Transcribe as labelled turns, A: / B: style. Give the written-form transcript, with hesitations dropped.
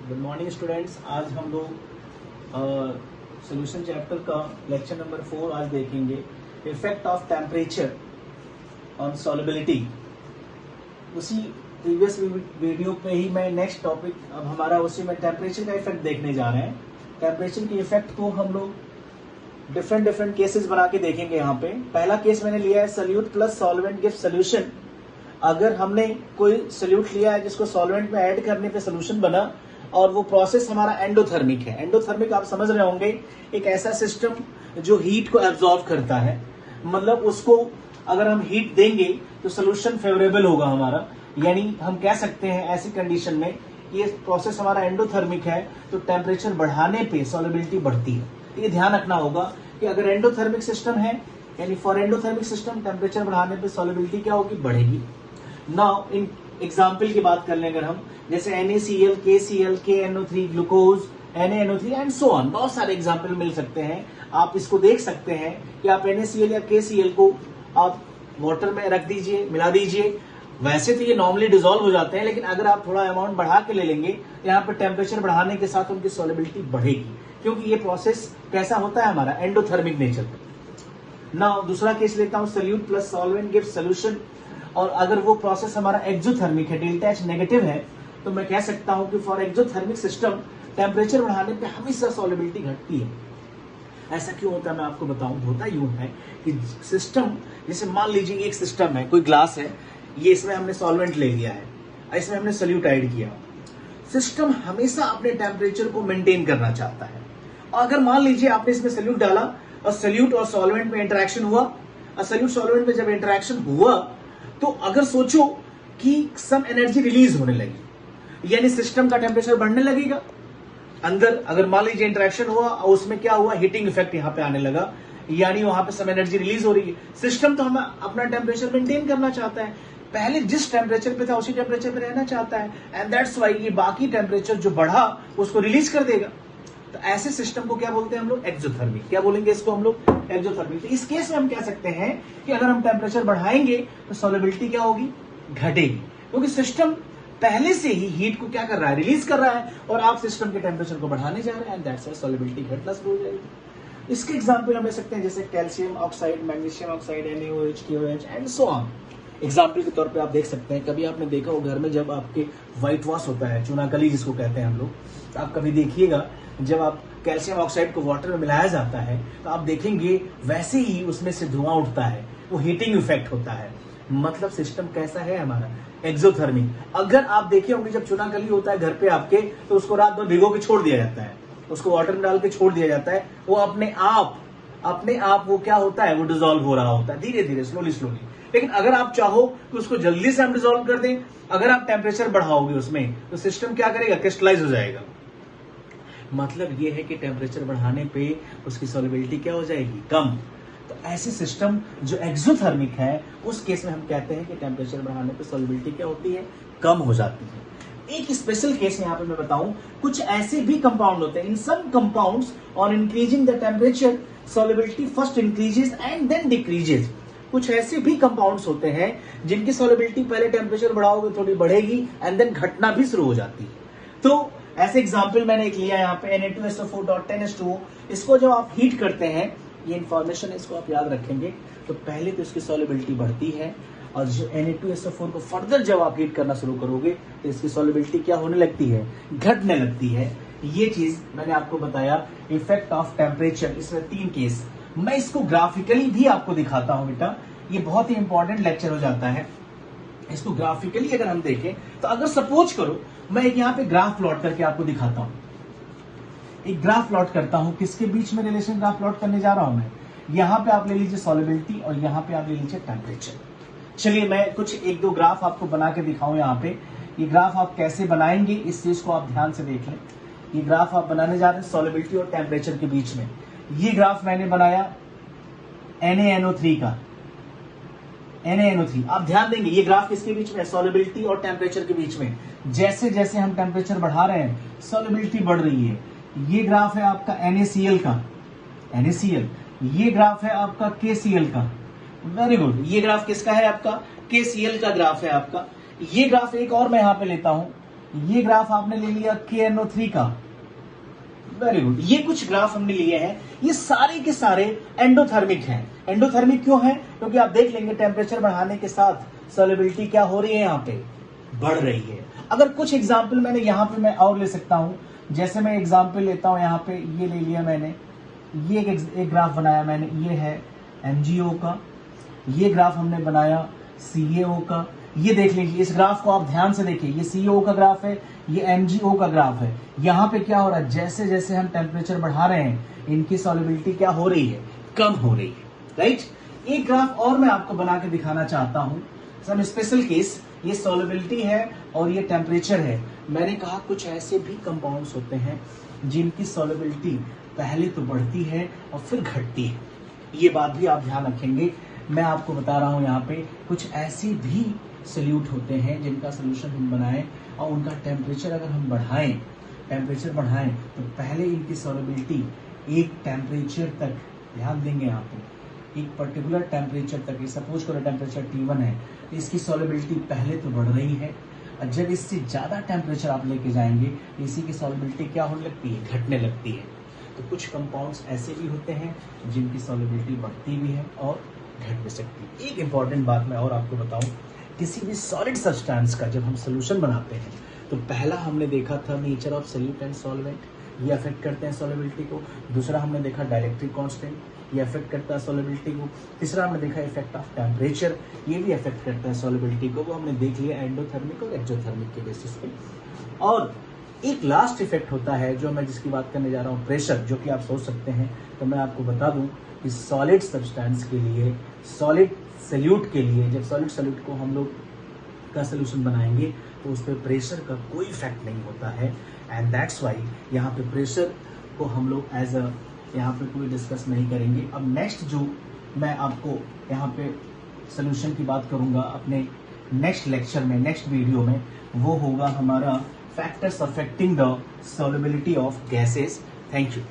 A: Good morning students. आज हम लोग सोल्यूशन चैप्टर का लेक्चर नंबर 4 आज देखेंगे, effect of temperature on solubility. उसी प्रीवियस वीडियो पे ही मैं नेक्स्ट टॉपिक अब हमारा उसी में टेम्परेचर का इफेक्ट देखने जा रहे हैं। टेम्परेचर के इफेक्ट को हम लोग डिफरेंट केसेस बना के देखेंगे। यहाँ पे पहला केस मैंने लिया है solute plus solvent give solution. अगर हमने कोई सोल्यूट लिया है जिसको सॉल्वेंट में ऐड करने पे सोल्यूशन बना और वो प्रोसेस हमारा एंडोथर्मिक है। एंडोथर्मिक आप समझ रहे होंगे, एक ऐसा सिस्टम जो हीट को एब्जॉर्ब करता है। मतलब उसको अगर हम हीट देंगे तो सोल्यूशन फेवरेबल होगा हमारा। यानी हम कह सकते हैं ऐसी कंडीशन में ये प्रोसेस हमारा एंडोथर्मिक है तो टेम्परेचर बढ़ाने पे सॉल्युबिलिटी बढ़ती है। ये ध्यान रखना होगा कि अगर एंडोथर्मिक सिस्टम है यानी फॉर एंडोथर्मिक सिस्टम टेम्परेचर बढ़ाने पे सॉल्युबिलिटी क्या होगी, बढ़ेगी। नाउ इन एग्जाम्पल की बात कर लें अगर हम, जैसे NaCl, KCl, KNO3, glucose, NaNO3 and so on, बहुत सारे एग्जाम्पल मिल सकते हैं। आप इसको देख सकते हैं कि आप NaCl या KCl को आप वाटर में रख दीजिए, मिला दीजिए। वैसे तो ये नॉर्मली डिसॉल्व हो जाते हैं, लेकिन अगर आप थोड़ा अमाउंट बढ़ा के ले लेंगे यहाँ पर टेम्परेचर बढ़ाने के साथ उनकी सॉल्युबिलिटी बढ़ेगी, क्योंकि ये प्रोसेस कैसा होता है हमारा एंडोथर्मिक नेचर का। नाउ दूसरा केस लेता हूं, solute plus solvent give solution. और अगर वो प्रोसेस हमारा एक्सोथर्मिक है, डेल्टा H नेगेटिव है, तो मैं कह सकता हूं कि फॉर एक्सोथर्मिक सिस्टम टेम्परेचर बढ़ाने पे हमेशा सॉल्युबिलिटी घटती है। ऐसा क्यों होता है मैं आपको बताऊं। होता यूं है कि सिस्टम, जैसे मान लीजिए एक सिस्टम है, कोई ग्लास है, ये इसमें हमने सॉल्वेंट ले लिया है, इसमें हमने सोल्यूट ऐड किया। सिस्टम हमेशा अपने टेम्परेचर को मेंटेन करना चाहता है। और अगर मान लीजिए आपने इसमें सोल्यूट डाला और सोल्यूट और सॉल्वेंट में इंटरेक्शन हुआ, और सोल्यूट सॉल्वेंट में जब इंटरेक्शन हुआ तो अगर सोचो कि सम एनर्जी रिलीज होने लगी, यानी सिस्टम का टेम्परेचर बढ़ने लगेगा। अंदर अगर मान लीजिए इंटरेक्शन हुआ और उसमें क्या हुआ, हीटिंग इफेक्ट यहां पे आने लगा, यानी वहां पे सम एनर्जी रिलीज हो रही है। सिस्टम तो हमें अपना टेम्परेचर मेंटेन करना चाहता है, पहले जिस टेम्परेचर पे था उसी टेम्परेचर पे रहना चाहता है, एंड दैट्स व्हाई ये बाकी टेम्परेचर जो बढ़ा उसको रिलीज कर देगा। तो ऐसे सिस्टम को क्या बोलते हैं हम लोग, एक्सोथर्मिक। क्या बोलेंगे इसको हम लोग, एक्सोथर्मिक। तो इस केस में हम कह सकते हैं कि अगर हम टेम्परेचर बढ़ाएंगे तो सॉल्युबिलिटी क्या होगी, घटेगी, क्योंकि सिस्टम पहले से ही हीट को क्या कर रहा है, रिलीज कर रहा है, और आप सिस्टम के टेम्परेचर को बढ़ाने जा रहे हैं, एंड दैट्स व्हाई सॉल्युबिलिटी घटना शुरू हो जाएगी। इसके एग्जाम्पल हम ले सकते हैं जैसे calcium oxide, magnesium oxide, NaOH, KOH and so on. Example के तौर पे आप देख सकते हैं, कभी आपने देखा हो घर में जब आपके व्हाइट वॉश होता है, चूनाकली जिसको कहते हैं हम लोग, तो आप कभी देखिएगा जब आप कैल्शियम ऑक्साइड को वाटर में मिलाया जाता है तो आप देखेंगे वैसे ही उसमें से धुआं उठता है, वो हीटिंग इफेक्ट होता है। मतलब सिस्टम कैसा है हमारा, एक्सोथर्मिक। अगर आप देखे होंगे जब चूनाकली होता है घर पे आपके, तो उसको रात भर भिगो के छोड़ दिया जाता है, उसको वाटर में डाल के छोड़ दिया जाता है, वो अपने आप वो क्या होता है, वो डिसॉल्व हो रहा होता है धीरे धीरे, स्लोली। लेकिन अगर आप चाहो कि उसको जल्दी से हम डिसॉल्व कर दें, अगर आप टेम्परेचर बढ़ाओगे उसमें, तो सिस्टम क्या करेगा, क्रिस्टलाइज हो जाएगा। मतलब ये है कि टेम्परेचर बढ़ाने पे उसकी सॉल्युबिलिटी क्या हो जाएगी, कम। तो ऐसे सिस्टम जो एक्सोथर्मिक है उस केस में हम कहते हैं कि टेम्परेचर बढ़ाने पे सॉल्युबिलिटी क्या होती है, कम हो जाती है। एक स्पेशल केस यहाँ पे मैं बताऊं, कुछ ऐसे भी कंपाउंड होते हैं, in some compounds on increasing the temperature solubility first increases and then decreases. कुछ ऐसे भी कंपाउंड्स होते हैं जिनकी सॉल्युबिलिटी पहले टेम्परेचर बढ़ाओगे थोड़ी बढ़ेगी एंड देन घटना भी शुरू हो जाती है। तो ऐसे एग्जाम्पल मैंने एक लिया यहाँ पे Na2SO4.10H2O। इसको जब आप हीट करते हैं, ये इंफॉर्मेशन है, इसको आप याद रखेंगे, तो पहले तो इसकी सॉल्युबिलिटी बढ़ती है, और जो Na2SO4 को फर्दर जब आप हीट करना शुरू करोगे तो इसकी सॉल्युबिलिटी क्या होने लगती है, घटने लगती है। ये चीज मैंने आपको बताया, इफेक्ट ऑफ टेम्परेचर। इसमें 3 केस, मैं इसको ग्राफिकली भी आपको दिखाता हूं बेटा, ये बहुत ही इंपॉर्टेंट लेक्चर हो जाता है। इसको ग्राफिकली अगर हम देखें तो अगर सपोज करो मैं एक यहाँ पे ग्राफ प्लॉट करके आपको दिखाता हूं, एक ग्राफ प्लॉट करता हूं, किसके बीच में रिलेशन ग्राफ प्लॉट करने जा रहा हूं मैं, यहां पे आप ले लीजिए सॉल्युबिलिटी और यहां पे आप ले लीजिए टेम्परेचर। चलिए मैं कुछ 1-2 ग्राफ आपको बना के दिखाऊं। यहाँ पे ये ग्राफ आप कैसे बनाएंगे इस चीज को आप ध्यान से देख लें। ये ग्राफ आप बनाने जा रहे हैं सॉल्युबिलिटी और टेम्परेचर के बीच में। ये ग्राफ मैंने बनाया NaNO3 का, NaNO3। आप ध्यान देंगे ये ग्राफ किसके बीच में है, सॉल्युबिलिटी और टेम्परेचर के बीच में। जैसे जैसे हम टेम्परेचर बढ़ा रहे हैं सॉल्युबिलिटी बढ़ रही है। ये ग्राफ है आपका NaCl का, NaCl। ये ग्राफ है आपका KCl का, वेरी गुड। ये ग्राफ किसका है आपका, KCl का ग्राफ है आपका। ये ग्राफ एक और मैं यहां पे लेता हूं, ये ग्राफ आपने ले लिया KNO3 का, वेरी गुड। ये कुछ ग्राफ हमने लिए हैं, ये सारे के सारे एंडोथर्मिक हैं। एंडोथर्मिक क्यों है? क्योंकि आप देख लेंगे टेम्परेचर बढ़ाने के साथ सॉल्युबिलिटी क्या हो रही है, यहाँ पे बढ़ रही है। अगर कुछ एग्जाम्पल मैंने यहाँ पे मैं और ले सकता हूं, जैसे मैं एग्जाम्पल लेता हूं, यहाँ पे ये ले लिया मैंने, ये एक ग्राफ बनाया मैंने, ये है MgO का, ये ग्राफ हमने बनाया CaO का। ये देख लीजिए, इस ग्राफ को आप ध्यान से देखिए, ये CaO का ग्राफ है, ये MgO का ग्राफ है। यहाँ पे क्या हो रहा है, जैसे जैसे हम टेम्परेचर बढ़ा रहे हैं इनकी सॉल्युबिलिटी क्या हो रही है, कम हो रही है, राइट। एक ग्राफ और मैं आपको बना के दिखाना चाहता हूं, सम स्पेशल केस। ये सॉल्युबिलिटी है और ये टेम्परेचर है। मैंने कहा कुछ ऐसे भी कंपाउंड्स होते हैं जिनकी सॉल्युबिलिटी पहले तो बढ़ती है और फिर घटती है। ये बात भी आप ध्यान रखेंगे। मैं आपको बता रहा हूं यहाँ पे कुछ ऐसी भी सोल्यूट होते हैं जिनका सोल्यूशन हम बनाएं और उनका टेम्परेचर अगर हम बढ़ाएं तो पहले इनकी सॉल्युबिलिटी एक टेम्परेचर तक, ध्यान देंगे यहाँ पे, एक पर्टिकुलर टेम्परेचर तक, सपोज करो टेम्परेचर T1 है, तो इसकी सॉल्युबिलिटी पहले तो बढ़ रही है और जब इससे ज्यादा टेम्परेचर आप लेके जाएंगे इसी की सॉल्युबिलिटी क्या होने लगती है, घटने लगती है। तो कुछ कंपाउंड्स ऐसे भी होते हैं जिनकी सॉल्युबिलिटी बढ़ती भी है और घट भी सकती है। एक इंपॉर्टेंट बात मैं और आपको बताऊं, किसी भी सॉलिड सब्सटेंस का जब हम सोल्यूशन बनाते हैं तो पहला हमने देखा था nature of solute and solvent, ये अफेक्ट करते हैं सॉल्युबिलिटी को। दूसरा हमने देखा डाइलेक्ट्रिक कांस्टेंट, ये अफेक्ट करता है सॉल्युबिलिटी को। तीसरा हमने देखा इफेक्ट ऑफ टेम्परेचर, ये भी अफेक्ट करता है सॉल्युबिलिटी को। वो हमने देख लिया एंडोथर्मिक और एक्सोथर्मिक के बेसिस पे। और एक लास्ट इफेक्ट होता है जो मैं जिसकी बात करने जा रहा हूँ, प्रेशर, जो कि आप सोच सकते हैं। तो मैं आपको बता दूं कि सॉलिड सब्सटेंस के लिए, सॉलिड सोल्यूट के लिए, जब सॉलिड सोल्यूट को हम लोग का सोल्यूशन बनाएंगे तो उस पर प्रेशर का कोई इफेक्ट नहीं होता है। एंड दैट्स वाई यहाँ पे प्रेशर को हम लोग एज अ यहाँ पे कोई डिस्कस नहीं करेंगे। अब नेक्स्ट जो मैं आपको यहाँ पे सोल्यूशन की बात करूंगा अपने नेक्स्ट लेक्चर में, नेक्स्ट वीडियो में, वो होगा हमारा factors affecting the solubility of gases. Thank you.